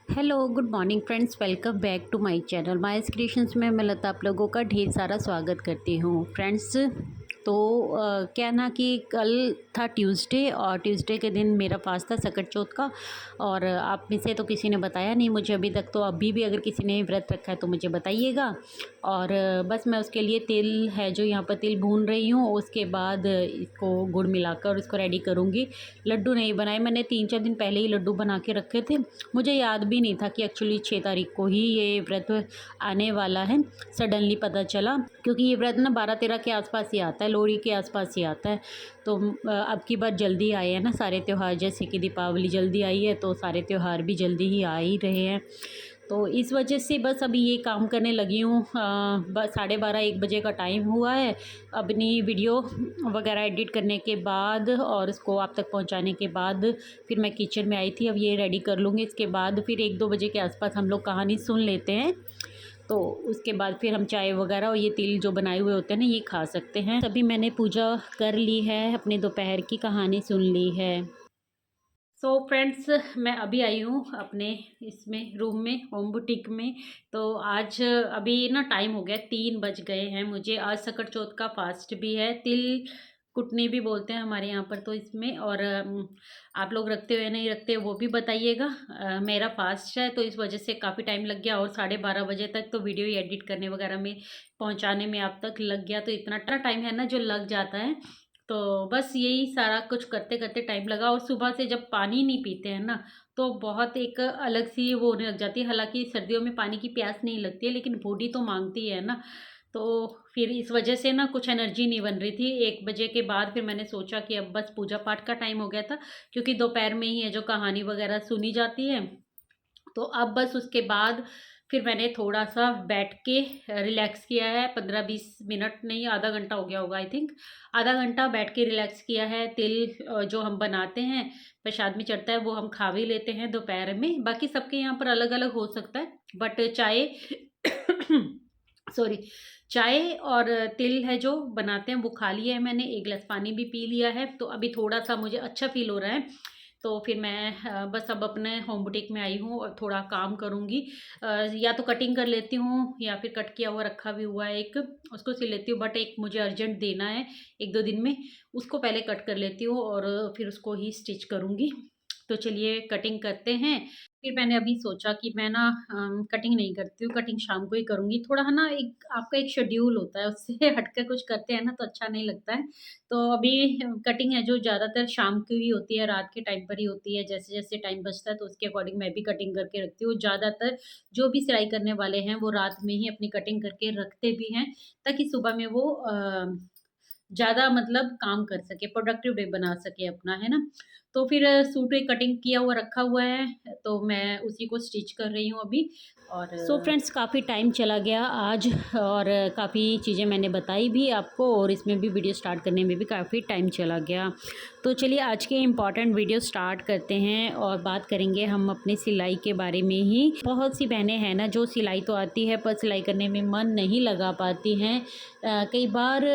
Hello good morning friends, welcome back to my channel mice creations में मैं लता आप लोगों का ढेर सारा स्वागत करती हूँ फ्रेंड्स। तो क्या ना कि कल था ट्यूसडे और ट्यूसडे के दिन मेरा फास्ट था सकट चौथ का। और आप में से तो किसी ने बताया नहीं मुझे अभी तक, तो अभी भी अगर किसी ने व्रत रखा है तो मुझे बताइएगा। और बस मैं उसके लिए तिल है जो यहाँ पर तिल भून रही हूँ, उसके बाद इसको गुड़ मिलाकर इसको रेडी करूँगी। लड्डू नहीं बनाए, मैंने 3-4 दिन पहले ही लड्डू बना के रखे थे। मुझे याद भी नहीं था कि एक्चुअली 6 तारीख को ही ये व्रत आने वाला है। सडनली पता चला क्योंकि ये व्रत ना 12-13 के आसपास ही आता है, लोहड़ी के आसपास ही आता है। तो अब की बार जल्दी आए हैं ना सारे त्यौहार, जैसे कि दीपावली जल्दी आई है तो सारे त्यौहार भी जल्दी ही आ ही रहे हैं। तो इस वजह से बस अभी ये काम करने लगी हूँ। बस 12:30-1 बजे का टाइम हुआ है। अपनी वीडियो वगैरह एडिट करने के बाद और उसको आप तक पहुँचाने के बाद फिर मैं किचन में आई थी। अब ये रेडी कर लूँगी, इसके बाद फिर 1-2 बजे के आसपास हम लोग कहानी सुन लेते हैं। तो उसके बाद फिर हम चाय वगैरह और ये तिल जो बनाए हुए होते हैं ना ये खा सकते हैं। तभी मैंने पूजा कर ली है, अपने दोपहर की कहानी सुन ली है। सो फ्रेंड्स, मैं अभी आई हूँ अपने इसमें रूम में, होम बुटीक में। तो आज अभी ना टाइम हो गया, 3 बज गए हैं। मुझे आज सकट चौथ का फास्ट भी है, तिल कुटनी भी बोलते हैं हमारे यहाँ पर तो इसमें। और आप लोग रखते हो या नहीं रखते हो वो भी बताइएगा। मेरा फास्ट है तो इस वजह से काफ़ी टाइम लग गया, और 12:30 बजे तक तो वीडियो एडिट करने वगैरह में पहुँचाने में आप तक लग गया। तो इतना टाइम है ना जो लग जाता है। तो बस यही सारा कुछ करते करते टाइम लगा। और सुबह से जब पानी नहीं पीते हैं ना तो बहुत एक अलग सी वो होने लग जाती है। हालांकि सर्दियों में पानी की प्यास नहीं लगती है लेकिन बॉडी तो मांगती है ना। तो फिर इस वजह से ना कुछ एनर्जी नहीं बन रही थी। 1 बजे के बाद फिर मैंने सोचा कि अब बस पूजा पाठ का टाइम हो गया था, क्योंकि दोपहर में ही है जो कहानी वगैरह सुनी जाती है। तो अब बस उसके बाद फिर मैंने थोड़ा-सा बैठ के रिलैक्स किया है। 15-20 मिनट नहीं, आधा घंटा हो गया होगा आई थिंक। आधा घंटा बैठ के रिलैक्स किया है। तिल जो हम बनाते हैं, प्रसाद में चढ़ता है, वो हम खा भी लेते हैं दोपहर में। बाकी सबके यहाँ पर अलग-अलग हो सकता है, बट चाय सॉरी, चाय और तिल है जो बनाते हैं वो खा लिया है मैंने। 1 गिलास पानी भी पी लिया है। तो अभी थोड़ा-सा मुझे अच्छा फ़ील हो रहा है। तो फिर मैं बस अब अपने होम बुटीक में आई हूँ और थोड़ा काम करूँगी। या तो कटिंग कर लेती हूँ या फिर कट किया हुआ रखा भी हुआ है एक, उसको सिल लेती हूँ। बट एक मुझे अर्जेंट देना है 1-2 दिन में, उसको पहले कट कर लेती हूँ और फिर उसको ही स्टिच करूँगी। तो चलिए कटिंग करते हैं। फिर मैंने अभी सोचा कि मैं ना कटिंग नहीं करती हूँ, कटिंग शाम को ही करूँगी। थोड़ा है ना, एक आपका एक शेड्यूल होता है, उससे हट कर कुछ करते हैं ना तो अच्छा नहीं लगता है। तो अभी कटिंग है जो ज़्यादातर शाम की ही होती है, रात के टाइम पर ही होती है। जैसे-जैसे टाइम बचता है तो उसके अकॉर्डिंग मैं भी कटिंग करके रखती हूँ। ज़्यादातर जो भी सिलाई करने वाले हैं वो रात में ही अपनी कटिंग करके रखते भी हैं, ताकि सुबह में वो ज़्यादा मतलब काम कर सके, प्रोडक्टिव डे बना सके अपना, है ना? तो फिर सूट एक कटिंग किया हुआ रखा हुआ है, तो मैं उसी को स्टिच कर रही हूँ अभी। और सो फ्रेंड्स, काफ़ी टाइम चला गया आज और काफ़ी चीज़ें मैंने बताई भी आपको, और इसमें भी वीडियो स्टार्ट करने में भी काफ़ी टाइम चला गया। तो चलिए आज के इम्पॉर्टेंट वीडियो स्टार्ट करते हैं और बात करेंगे हम अपनी सिलाई के बारे में ही। बहुत सी बहनें हैं ना जो सिलाई तो आती है पर सिलाई करने में मन नहीं लगा पाती हैं। कई बार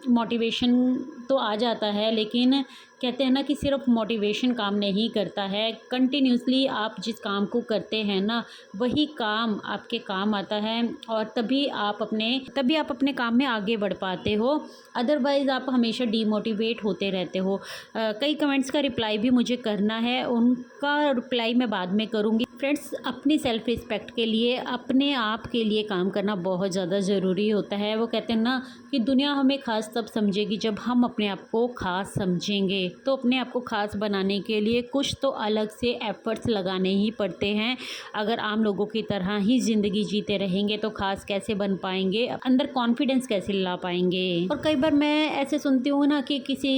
मोटिवेशन तो आ जाता है, लेकिन कहते हैं ना कि सिर्फ मोटिवेशन काम नहीं करता है। कंटिन्यूसली आप जिस काम को करते हैं ना वही काम आपके काम आता है, और तभी आप अपने काम में आगे बढ़ पाते हो। अदरवाइज़ आप हमेशा डीमोटिवेट होते रहते हो। कई कमेंट्स का रिप्लाई भी मुझे करना है, उनका रिप्लाई मैं बाद में करूँगी। फ्रेंड्स, अपनी सेल्फ़ रिस्पेक्ट के लिए, अपने आप के लिए काम करना बहुत ज़्यादा ज़रूरी होता है। वो कहते हैं ना कि दुनिया हमें ख़ास तब समझेगी जब हम अपने आप को ख़ास समझेंगे। तो अपने आप को ख़ास बनाने के लिए कुछ तो अलग से एफ़र्ट्स लगाने ही पड़ते हैं। अगर आम लोगों की तरह ही ज़िंदगी जीते रहेंगे तो ख़ास कैसे बन पाएँगे, अंदर कॉन्फिडेंस कैसे ला पाएँगे। और कई बार मैं ऐसे सुनती हूँ ना कि किसी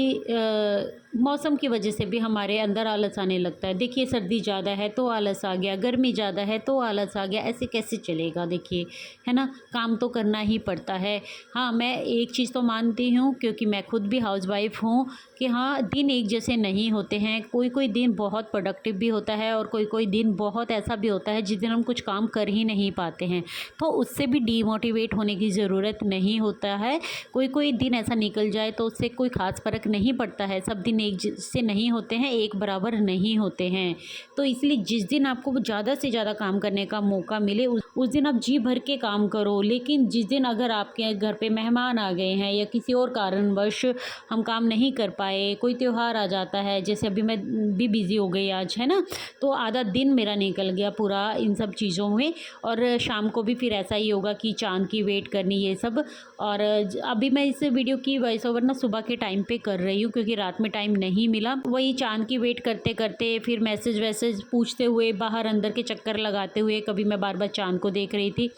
मौसम की वजह से भी हमारे अंदर आलस आने लगता है। देखिए सर्दी ज़्यादा है तो आलस आ गया, गर्मी ज़्यादा है तो आलस आ गया, ऐसे कैसे चलेगा? देखिए, है ना, काम तो करना ही पड़ता है। हाँ, मैं एक चीज़ तो मानती हूँ, क्योंकि मैं खुद भी हाउसवाइफ़ हूँ, कि हाँ, दिन एक जैसे नहीं होते हैं। कोई दिन बहुत प्रोडक्टिव भी होता है और कोई दिन बहुत ऐसा भी होता है जिस दिन हम कुछ काम कर ही नहीं पाते हैं। तो उससे भी डीमोटिवेट होने की ज़रूरत नहीं होता है। कोई दिन ऐसा निकल जाए तो उससे कोई ख़ास फ़र्क नहीं पड़ता है। सब दिन एक से नहीं होते हैं, एक बराबर नहीं होते हैं। तो इसलिए जिस दिन आपको ज़्यादा से ज़्यादा काम करने का मौका मिले उस दिन आप जी भर के काम करो। लेकिन जिस दिन अगर आपके घर पे मेहमान आ गए हैं या किसी और कारणवश हम काम नहीं कर पाए, कोई त्योहार आ जाता है, जैसे अभी मैं भी बिज़ी हो गई आज, है ना, तो आधा दिन मेरा निकल गया पूरा इन सब चीज़ों में। और शाम को भी फिर ऐसा ही होगा कि चाँद की वेट करनी ये सब। और अभी मैं इस वीडियो की वॉइस ओवर ना सुबह के टाइम पे कर रही हूँ क्योंकि रात में टाइम नहीं मिला। वही चाँद की वेट करते करते फिर मैसेज वैसेज पूछते हुए, बाहर अंदर के चक्कर लगाते हुए, कभी मैं बार बार चाँद को देख रही थी।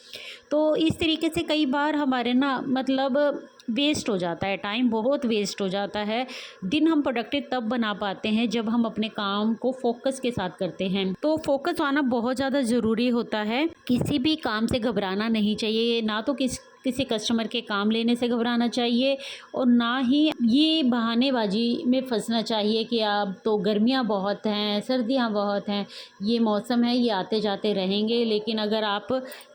तो इस तरीके से कई बार हमारे ना मतलब वेस्ट हो जाता है, टाइम बहुत वेस्ट हो जाता है। दिन हम प्रोडक्टिव तब बना पाते हैं जब हम अपने काम को फोकस के साथ करते हैं। तो फोकस आना बहुत ज़्यादा ज़रूरी होता है। किसी भी काम से घबराना नहीं चाहिए, ना तो किसी कस्टमर के काम लेने से घबराना चाहिए और ना ही ये बहानेबाजी में फंसना चाहिए कि अब तो गर्मियाँ बहुत हैं, सर्दियाँ बहुत हैं, ये मौसम है, ये आते जाते रहेंगे। लेकिन अगर आप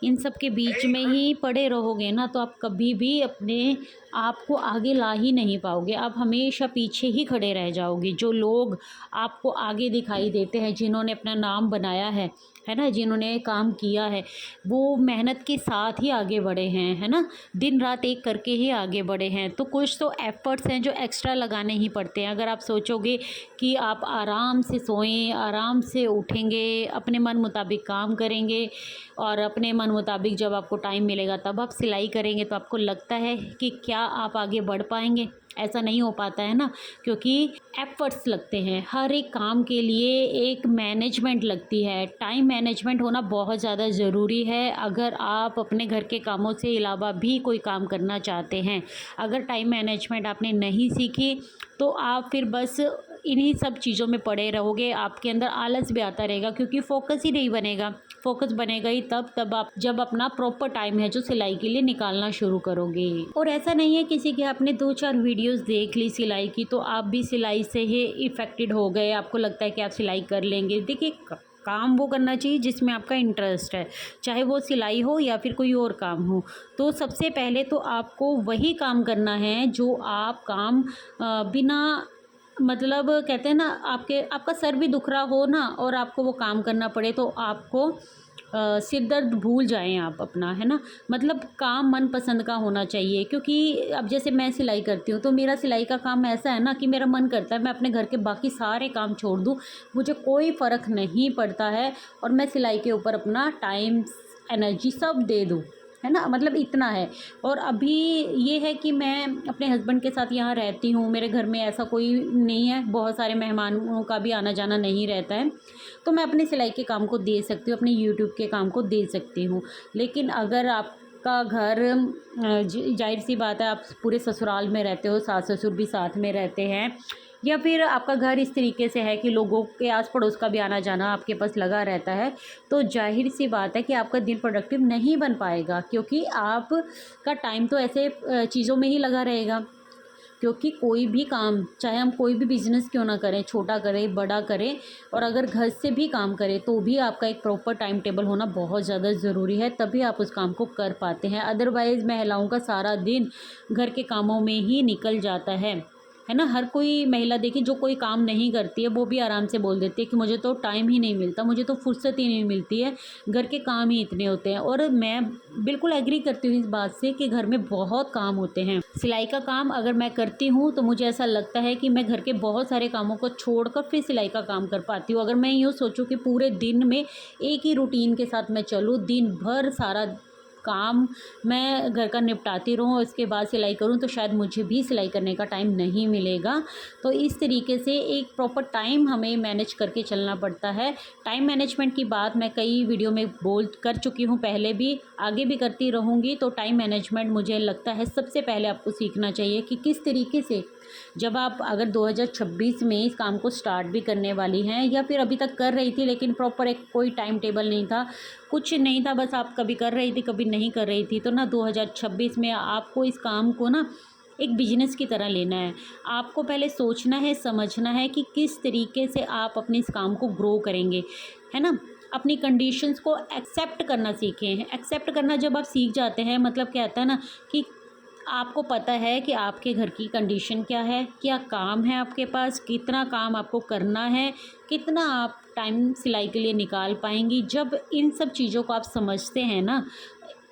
इन सब के बीच में ही पड़े रहोगे ना, तो आप कभी भी अपने आप को आगे ला ही नहीं पाओगे। आप हमेशा पीछे ही खड़े रह जाओगे। जो लोग आपको आगे दिखाई देते हैं, जिन्होंने अपना नाम बनाया है ना, जिन्होंने काम किया है, वो मेहनत के साथ ही आगे बढ़े हैं, है ना, दिन रात एक करके ही आगे बढ़े हैं। तो कुछ तो एफ़र्ट्स हैं जो एक्स्ट्रा लगाने ही पड़ते हैं। अगर आप सोचोगे कि आप आराम से सोएं, आराम से उठेंगे, अपने मन मुताबिक काम करेंगे और अपने मन मुताबिक जब आपको टाइम मिलेगा तब आप सिलाई करेंगे, तो आपको लगता है कि क्या आप आगे बढ़ पाएंगे? ऐसा नहीं हो पाता है ना, क्योंकि एफ़र्ट्स लगते हैं। हर एक काम के लिए एक मैनेजमेंट लगती है। टाइम मैनेजमेंट होना बहुत ज़्यादा ज़रूरी है अगर आप अपने घर के कामों से अलावा भी कोई काम करना चाहते हैं। अगर टाइम मैनेजमेंट आपने नहीं सीखी तो आप फिर बस इन्हीं सब चीज़ों में पड़े रहोगे। आपके अंदर आलस भी आता रहेगा क्योंकि फ़ोकस ही नहीं बनेगा। फ़ोकस बनेगा ही तब आप जब अपना प्रॉपर टाइम है जो सिलाई के लिए निकालना शुरू करोगे। और ऐसा नहीं है किसी के आपने 2-4 वीडियोस देख ली सिलाई की तो आप भी सिलाई से ही इफ़ेक्टेड हो गए, आपको लगता है कि आप सिलाई कर लेंगे। देखिए, काम वो करना चाहिए जिसमें आपका इंटरेस्ट है, चाहे वो सिलाई हो या फिर कोई और काम हो। तो सबसे पहले तो आपको वही काम करना है जो आप काम बिना मतलब कहते हैं ना, आपका सर भी दुख रहा हो ना और आपको वो काम करना पड़े तो आपको सिर दर्द भूल जाएं आप अपना, है ना। मतलब काम मनपसंद का होना चाहिए, क्योंकि अब जैसे मैं सिलाई करती हूँ तो मेरा सिलाई का काम ऐसा है ना कि मेरा मन करता है मैं अपने घर के बाकी सारे काम छोड़ दूँ, मुझे कोई फ़र्क नहीं पड़ता है और मैं सिलाई के ऊपर अपना टाइम, एनर्जी सब दे दूँ, है ना। मतलब इतना है। और अभी ये है कि मैं अपने हस्बैंड के साथ यहाँ रहती हूँ, मेरे घर में ऐसा कोई नहीं है, बहुत सारे मेहमानों का भी आना जाना नहीं रहता है, तो मैं अपनी सिलाई के काम को दे सकती हूँ, अपने यूट्यूब के काम को दे सकती हूँ। लेकिन अगर आपका घर जाहिर सी बात है आप पूरे ससुराल में रहते हो, सास ससुर भी साथ में रहते हैं, या फिर आपका घर इस तरीके से है कि लोगों के आस पड़ोस का भी आना जाना आपके पास लगा रहता है, तो जाहिर सी बात है कि आपका दिन प्रोडक्टिव नहीं बन पाएगा, क्योंकि आपका टाइम तो ऐसे चीज़ों में ही लगा रहेगा। क्योंकि कोई भी काम, चाहे हम कोई भी बिज़नेस क्यों ना करें, छोटा करें बड़ा करें, और अगर घर से भी काम करें तो भी आपका एक प्रॉपर टाइम टेबल होना बहुत ज़्यादा ज़रूरी है, तभी आप उस काम को कर पाते हैं। अदरवाइज़ महिलाओं का सारा दिन घर के कामों में ही निकल जाता है ना। हर कोई महिला देखिए जो कोई काम नहीं करती है वो भी आराम से बोल देती है कि मुझे तो टाइम ही नहीं मिलता, मुझे तो फुर्सत ही नहीं मिलती है, घर के काम ही इतने होते हैं। और मैं बिल्कुल एग्री करती हूँ इस बात से कि घर में बहुत काम होते हैं। सिलाई का काम अगर मैं करती हूँ तो मुझे ऐसा लगता है कि मैं घर के बहुत सारे कामों को छोड़कर फिर सिलाई का काम कर पाती हूँ। अगर मैं यूँ सोचूँ कि पूरे दिन में एक ही रूटीन के साथ मैं चलूँ, दिन भर सारा काम मैं घर का निपटाती रहूँ और इसके बाद सिलाई करूँ, तो शायद मुझे भी सिलाई करने का टाइम नहीं मिलेगा। तो इस तरीके से एक प्रॉपर टाइम हमें मैनेज करके चलना पड़ता है। टाइम मैनेजमेंट की बात मैं कई वीडियो में बोल कर चुकी हूँ, पहले भी, आगे भी करती रहूँगी। तो टाइम मैनेजमेंट मुझे लगता है सबसे पहले आपको सीखना चाहिए कि किस तरीके से, जब आप अगर 2026 में इस काम को स्टार्ट भी करने वाली हैं या फिर अभी तक कर रही थी लेकिन प्रॉपर एक कोई टाइम टेबल नहीं था, कुछ नहीं था, बस आप कभी कर रही थी कभी नहीं कर रही थी, तो ना 2026 में आपको इस काम को ना एक बिजनेस की तरह लेना है। आपको पहले सोचना है, समझना है कि किस तरीके से आप अपने इस काम को ग्रो करेंगे, है ना। अपनी कंडीशंस को एक्सेप्ट करना सीखें। एक्सेप्ट करना जब आप सीख जाते हैं, मतलब क्या आता है ना कि आपको पता है कि आपके घर की कंडीशन क्या है, क्या काम है आपके पास, कितना काम आपको करना है, कितना आप टाइम सिलाई के लिए निकाल पाएंगी। जब इन सब चीज़ों को आप समझते हैं ना,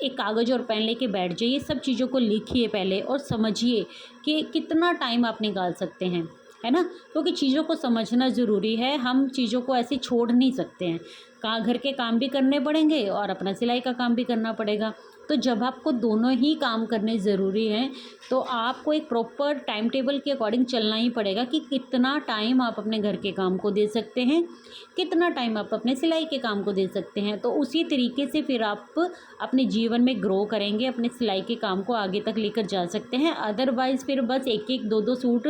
एक कागज़ और पेन लेके बैठ जाइए, सब चीज़ों को लिखिए पहले और समझिए कि कितना टाइम आप निकाल सकते हैं, है ना। क्योंकि चीज़ों को समझना ज़रूरी है, हम चीज़ों को ऐसे छोड़ नहीं सकते हैं। घर के काम भी करने पड़ेंगे और अपना सिलाई का काम भी करना पड़ेगा। तो जब आपको दोनों ही काम करने ज़रूरी हैं, तो आपको एक प्रॉपर टाइम टेबल के अकॉर्डिंग चलना ही पड़ेगा कि कितना टाइम आप अपने घर के काम को दे सकते हैं, कितना टाइम आप अपने सिलाई के काम को दे सकते हैं। तो उसी तरीके से फिर आप अपने जीवन में ग्रो करेंगे, अपने सिलाई के काम को आगे तक लेकर जा सकते हैं। अदरवाइज़ फिर बस एक एक दो दो सूट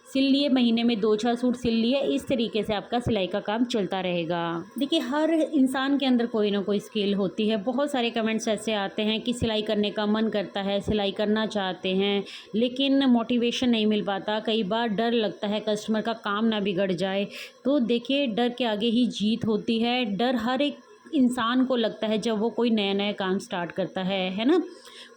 सिल लिए, महीने में 2-4 सूट सिल लिए, इस तरीके से आपका सिलाई का काम चलता रहेगा। देखिए, हर इंसान के अंदर कोई ना कोई स्किल होती है। बहुत सारे कमेंट्स ऐसे आते हैं कि सिलाई करने का मन करता है, सिलाई करना चाहते हैं, लेकिन मोटिवेशन नहीं मिल पाता। कई बार डर लगता है कस्टमर का काम ना बिगड़ जाए। तो देखिए, डर के आगे ही जीत होती है। डर हर एक इंसान को लगता है जब वो कोई नया नया काम स्टार्ट करता है ना।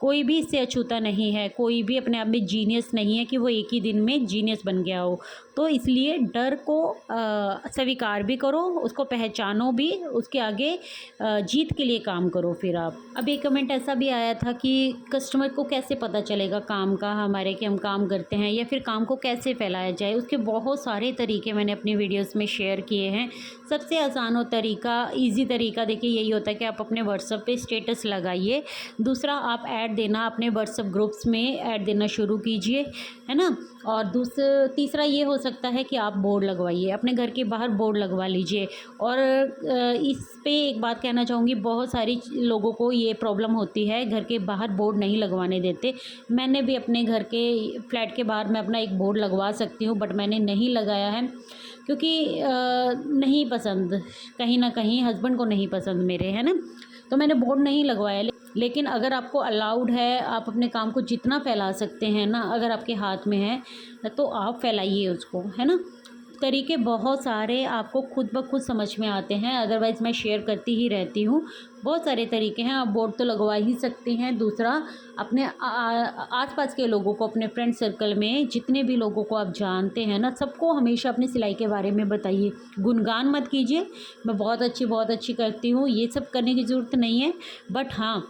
कोई भी इससे अछूता नहीं है, कोई भी अपने आप में जीनियस नहीं है कि वो एक ही दिन में जीनियस बन गया हो। तो इसलिए डर को स्वीकार भी करो, उसको पहचानो भी, उसके आगे जीत के लिए काम करो फिर आप। अब एक कमेंट ऐसा भी आया था कि कस्टमर को कैसे पता चलेगा काम का हमारे कि हम काम करते हैं, या फिर काम को कैसे फैलाया जाए। उसके बहुत सारे तरीके मैंने अपनी वीडियोस में शेयर किए हैं। सबसे आसान और ईज़ी तरीका देखिए यही होता है कि आप अपने व्हाट्सएप पे स्टेटस लगाइए। दूसरा, आप ऐड देना अपने व्हाट्सएप ग्रुप्स में ऐड देना शुरू कीजिए, है ना। और तीसरा ये हो सकता है कि आप बोर्ड लगवाइए, अपने घर के बाहर बोर्ड लगवा लीजिए। और इस पे एक बात कहना चाहूँगी, बहुत सारी लोगों को ये प्रॉब्लम होती है, घर के बाहर बोर्ड नहीं लगवाने देते। मैंने भी अपने घर के फ्लैट के बाहर मैं अपना एक बोर्ड लगवा सकती हूँ, बट मैंने नहीं लगाया है क्योंकि नहीं पसंद, कहीं ना कहीं हस्बैंड को नहीं पसंद मेरे, है ना। तो मैंने बोर्ड नहीं लगवाया। लेकिन अगर आपको अलाउड है, आप अपने काम को जितना फैला सकते हैं ना, अगर आपके हाथ में है तो आप फैलाइए उसको, है ना। तरीके बहुत सारे आपको खुद ब खुद समझ में आते हैं, अदरवाइज़ मैं शेयर करती ही रहती हूँ। बहुत सारे तरीके हैं, आप बोर्ड तो लगवा ही सकते हैं। दूसरा, अपने आसपास के लोगों को, अपने फ्रेंड सर्कल में जितने भी लोगों को आप जानते हैं ना, सबको हमेशा अपनी सिलाई के बारे में बताइए। गुणगान मत कीजिए, मैं बहुत अच्छी करती हूँ, ये सब करने की ज़रूरत नहीं है। बट हाँ,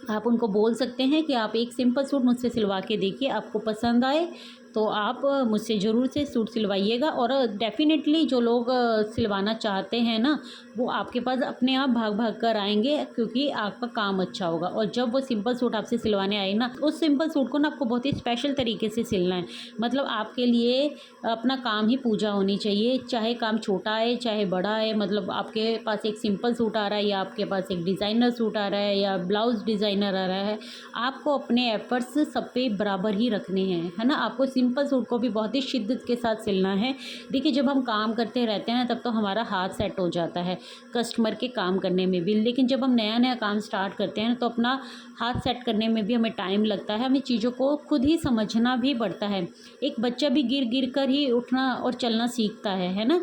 आप उनको बोल सकते हैं कि आप एक सिंपल सूट मुझसे सिलवा के देखिए, आपको पसंद आए तो आप मुझसे ज़रूर से सूट सिलवाइएगा। और डेफ़िनेटली जो लोग सिलवाना चाहते हैं ना, वो आपके पास अपने आप भाग भाग कर आएंगे, क्योंकि आपका काम अच्छा होगा। और जब वो सिंपल सूट आपसे सिलवाने आए ना, उस सिंपल सूट को ना आपको बहुत ही स्पेशल तरीके से सिलना है। मतलब आपके लिए अपना काम ही पूजा होनी चाहिए, चाहे काम छोटा आए चाहे बड़ा आए। मतलब आपके पास एक सिंपल सूट आ रहा है, या आपके पास एक डिज़ाइनर सूट आ रहा है, या ब्लाउज़ डिज़ाइनर आ रहा है, आपको अपने एफ़र्ट्स सब पे बराबर ही रखने हैं, है ना। आपको सिंपल सूट को भी बहुत ही शिद्दत के साथ सिलना है। देखिए, जब हम काम करते रहते हैं तब तो हमारा हाथ सेट हो जाता है कस्टमर के काम करने में भी, लेकिन जब हम नया नया काम स्टार्ट करते हैं तो अपना हाथ सेट करने में भी हमें टाइम लगता है, हमें चीज़ों को खुद ही समझना भी पड़ता है। एक बच्चा भी गिर गिर कर ही उठना और चलना सीखता है ना।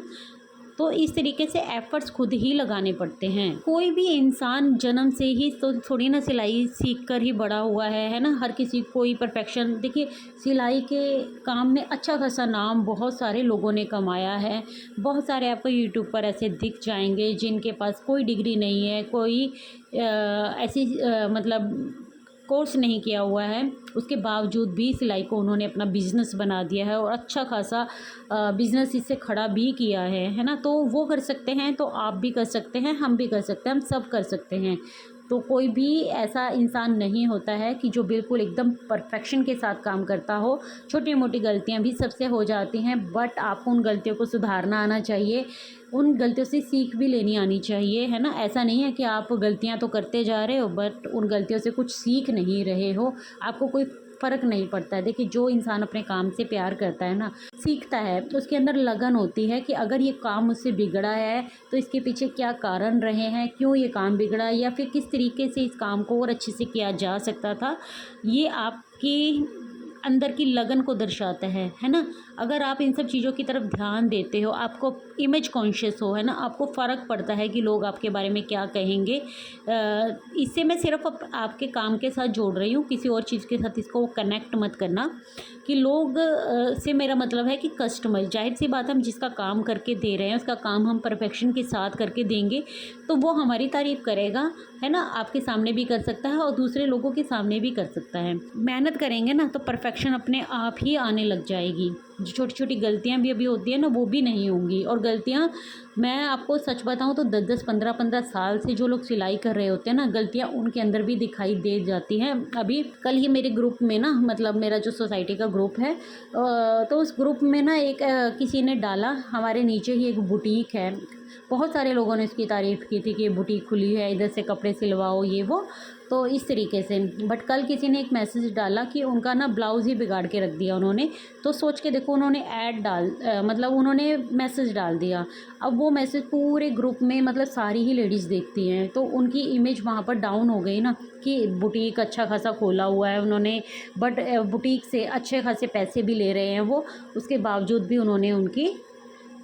तो इस तरीके से एफ़र्ट्स खुद ही लगाने पड़ते हैं। कोई भी इंसान जन्म से ही तो थोड़ी ना सिलाई सीख कर ही बड़ा हुआ है ना। हर किसी कोई परफेक्शन, देखिए सिलाई के काम में अच्छा खासा नाम बहुत सारे लोगों ने कमाया है। बहुत सारे आपको यूट्यूब पर ऐसे दिख जाएंगे जिनके पास कोई डिग्री नहीं है, कोई ऐसी मतलब कोर्स नहीं किया हुआ है, उसके बावजूद भी सिलाई को उन्होंने अपना बिज़नेस बना दिया है और अच्छा खासा बिज़नेस इससे खड़ा भी किया है ना। तो वो कर सकते हैं तो आप भी कर सकते हैं, हम भी कर सकते हैं, हम सब कर सकते हैं। तो कोई भी ऐसा इंसान नहीं होता है कि जो बिल्कुल एकदम परफेक्शन के साथ काम करता हो। छोटी मोटी गलतियां भी सबसे हो जाती हैं, बट आपको उन गलतियों को सुधारना आना चाहिए, उन गलतियों से सीख भी लेनी आनी चाहिए, है ना। ऐसा नहीं है कि आप गलतियां तो करते जा रहे हो बट उन गलतियों से कुछ सीख नहीं रहे हो, आपको कोई फ़र्क नहीं पड़ता है। देखिए, जो इंसान अपने काम से प्यार करता है ना, सीखता है, तो उसके अंदर लगन होती है कि अगर ये काम मुझसे बिगड़ा है तो इसके पीछे क्या कारण रहे हैं, क्यों ये काम बिगड़ा, या फिर किस तरीके से इस काम को और अच्छे से किया जा सकता था। ये आपकी अंदर की लगन को दर्शाता है ना। अगर आप इन सब चीज़ों की तरफ ध्यान देते हो, आपको इमेज कॉन्शियस हो, है ना, आपको फ़र्क पड़ता है कि लोग आपके बारे में क्या कहेंगे। इससे मैं सिर्फ आपके काम के साथ जोड़ रही हूँ, किसी और चीज़ के साथ इसको कनेक्ट मत करना कि लोग से मेरा मतलब है कि कस्टमर, जाहिर सी बात है, हम जिसका काम करके दे रहे हैं उसका काम हम परफेक्शन के साथ करके देंगे तो वो हमारी तारीफ़ करेगा, है ना। आपके सामने भी कर सकता है और दूसरे लोगों के सामने भी कर सकता है। मेहनत करेंगे ना तो परफेक्शन अपने आप ही आने लग जाएगी। जो छोटी छोटी गलतियाँ भी अभी होती है ना वो भी नहीं होंगी। और गलतियाँ, मैं आपको सच बताऊँ तो 10-10 15-15 साल से जो लोग सिलाई कर रहे होते हैं ना, गलतियाँ उनके अंदर भी दिखाई दे जाती हैं। अभी कल ही मेरे ग्रुप में ना, मतलब मेरा जो सोसाइटी का ग्रुप है, तो उस ग्रुप में ना एक किसी ने डाला, हमारे नीचे ही एक बुटीक है, बहुत सारे लोगों ने इसकी तारीफ़ की थी कि ये बुटीक खुली है, इधर से कपड़े सिलवाओ, ये वो, तो इस तरीके से। बट कल किसी ने एक मैसेज डाला कि उनका ना ब्लाउज़ ही बिगाड़ के रख दिया उन्होंने। तो सोच के देखो, उन्होंने मतलब उन्होंने मैसेज डाल दिया। अब वो मैसेज पूरे ग्रुप में, मतलब सारी ही लेडीज़ देखती हैं, तो उनकी इमेज वहाँ पर डाउन हो गई ना कि बुटीक अच्छा खासा खोला हुआ है उन्होंने, बट बुटीक से अच्छे खासे पैसे भी ले रहे हैं वो, उसके बावजूद भी उन्होंने उनकी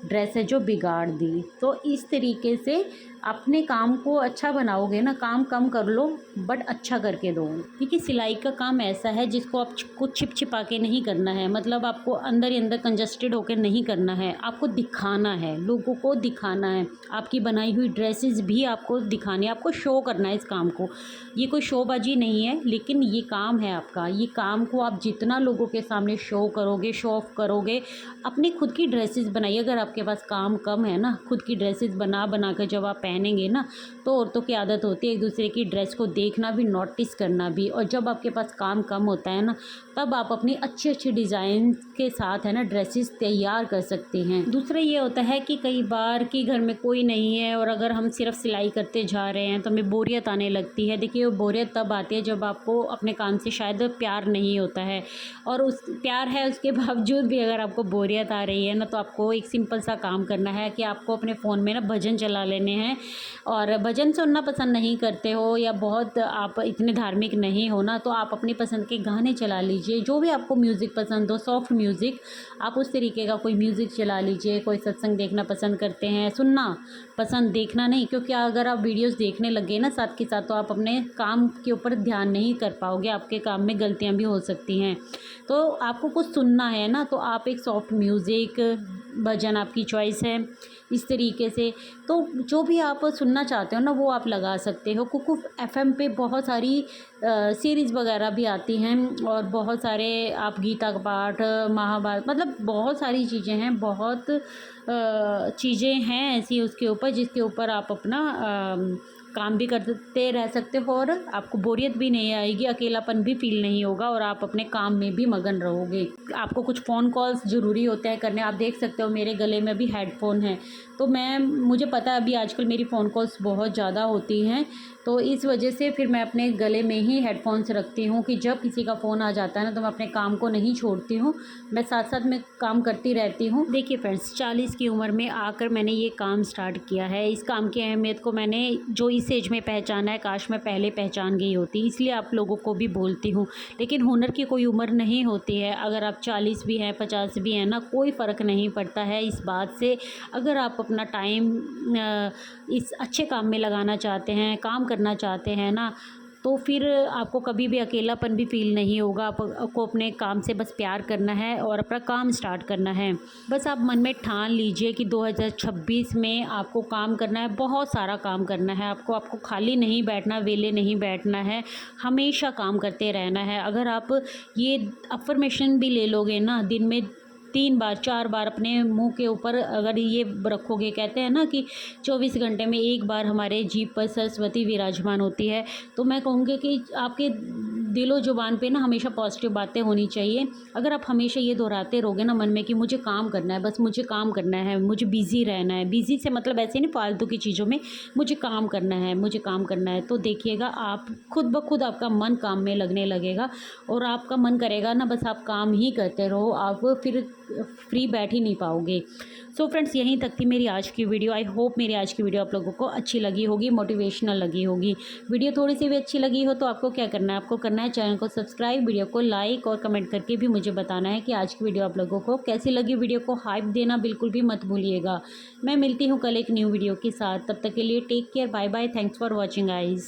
ड्रेस है जो बिगाड़ दी। तो इस तरीके से अपने काम को अच्छा बनाओगे ना, काम कम कर लो बट अच्छा करके दो। क्योंकि सिलाई का काम ऐसा है जिसको आप कुछ छिप छिपा के नहीं करना है, मतलब आपको अंदर ही अंदर कंजस्टेड होकर नहीं करना है, आपको दिखाना है, लोगों को दिखाना है। आपकी बनाई हुई ड्रेसेस भी आपको दिखानी है, आपको शो करना है इस काम को। ये कोई शोबाजी नहीं है, लेकिन ये काम है आपका। ये काम को आप जितना लोगों के सामने शो करोगे, शो ऑफ करोगे, अपनी खुद की ड्रेसेस बनाइए। अगर आपके पास काम कम है ना, खुद की ड्रेसेस बना बना कर जब आप पहनेंगे ना, तो औरतों की आदत होती है एक दूसरे की ड्रेस को देखना भी, नोटिस करना भी। और जब आपके पास काम कम होता है ना, तब आप अपनी अच्छी अच्छी डिज़ाइन के साथ, है ना, ड्रेसेस तैयार कर सकते हैं। दूसरा ये होता है कि कई बार कि घर में कोई नहीं है और अगर हम सिर्फ सिलाई करते जा रहे हैं तो हमें बोरियत आने लगती है। देखिए, वो बोरियत तब आती है जब आपको अपने काम से शायद प्यार नहीं होता है, और उस प्यार है उसके बावजूद भी अगर आपको बोरियत आ रही है ना, तो आपको एक सिंपल सा काम करना है कि आपको अपने फ़ोन में ना भजन चला लेने हैं। और भजन सुनना पसंद नहीं करते हो या बहुत आप इतने धार्मिक नहीं हो ना, तो आप अपनी पसंद के गाने चला लीजिए। जो भी आपको म्यूज़िक पसंद हो, सॉफ्ट म्यूज़िक, आप उस तरीके का कोई म्यूज़िक चला लीजिए। कोई सत्संग देखना पसंद करते हैं, सुनना पसंद, देखना नहीं, क्योंकि अगर आप वीडियोस देखने लग गए ना साथ के साथ, तो आप अपने काम के ऊपर ध्यान नहीं कर पाओगे, आपके काम में गलतियाँ भी हो सकती हैं। तो आपको कुछ सुनना है ना, तो आप एक सॉफ्ट म्यूज़िक, भजन आपकी चॉइस है, इस तरीके से। तो जो भी आप सुनना चाहते हो ना, वो आप लगा सकते हो। कुकू एफएम पे बहुत सारी सीरीज़ वगैरह भी आती हैं, और बहुत सारे आप गीता का पाठ, महाभारत, मतलब बहुत सारी चीज़ें हैं, बहुत चीज़ें हैं ऐसी उसके ऊपर, जिसके ऊपर आप अपना काम भी करते रह सकते हो और आपको बोरियत भी नहीं आएगी, अकेलापन भी फ़ील नहीं होगा, और आप अपने काम में भी मगन रहोगे। आपको कुछ फ़ोन कॉल्स ज़रूरी होते हैं करने, आप देख सकते हो मेरे गले में भी हेडफ़ोन है, तो मुझे पता है अभी आजकल मेरी फ़ोन कॉल्स बहुत ज़्यादा होती हैं, तो इस वजह से फिर मैं अपने गले में ही हेडफ़ोन्स रखती हूँ कि जब किसी का फ़ोन आ जाता है ना, तो मैं अपने काम को नहीं छोड़ती हूँ, मैं साथ साथ में काम करती रहती हूँ। देखिए फ्रेंड्स, 40 की उम्र में आकर मैंने ये काम स्टार्ट किया है। इस काम की अहमियत को मैंने जो इस एज में पहचाना है, काश मैं पहले पहचान गई होती, इसलिए आप लोगों को भी बोलती हूँ। लेकिन हुनर की कोई उम्र नहीं होती है, अगर आप 40 भी हैं, 50 भी हैं ना, कोई फ़र्क नहीं पड़ता है इस बात से। अगर आप अपना टाइम इस अच्छे काम में लगाना चाहते हैं, काम करना चाहते हैं ना, तो फिर आपको कभी भी अकेलापन भी फ़ील नहीं होगा। आपको अपने काम से बस प्यार करना है और अपना काम स्टार्ट करना है। बस आप मन में ठान लीजिए कि 2026 में आपको काम करना है, बहुत सारा काम करना है। आपको खाली नहीं बैठना, वेले नहीं बैठना है, हमेशा काम करते रहना है। अगर आप ये अफ़र्मेशन भी ले लोगे ना, दिन में 3 बार 4 बार अपने मुँह के ऊपर अगर ये रखोगे, कहते हैं ना कि 24 घंटे में 1 बार हमारे जीभ पर सरस्वती विराजमान होती है, तो मैं कहूँगी कि आपके दिलो ज़ुबान पे ना हमेशा पॉजिटिव बातें होनी चाहिए। अगर आप हमेशा ये दोहराते रहोगे ना मन में कि मुझे काम करना है, बस मुझे काम करना है, मुझे बिज़ी रहना है, बिज़ी से मतलब ऐसे नहीं फालतू की चीज़ों में, मुझे काम करना है, मुझे काम करना है, तो देखिएगा आप खुद ब खुद आपका मन काम में लगने लगेगा, और आपका मन करेगा ना बस आप काम ही करते रहो, आप फिर फ्री बैठ ही नहीं पाओगे। सो फ्रेंड्स, यहीं तक थी मेरी आज की वीडियो। आई होप मेरी आज की वीडियो आप लोगों को अच्छी लगी होगी, मोटिवेशनल लगी होगी। वीडियो थोड़ी सी भी अच्छी लगी हो तो आपको क्या करना है, आपको करना है है चैनल को सब्सक्राइब, वीडियो को लाइक और कमेंट करके भी मुझे बताना है कि आज की वीडियो आप लोगों को कैसी लगी। वीडियो को हाइप देना बिल्कुल भी मत भूलिएगा। मैं मिलती हूँ कल एक न्यू वीडियो के साथ, तब तक के लिए take care, bye bye, thanks for watching guys.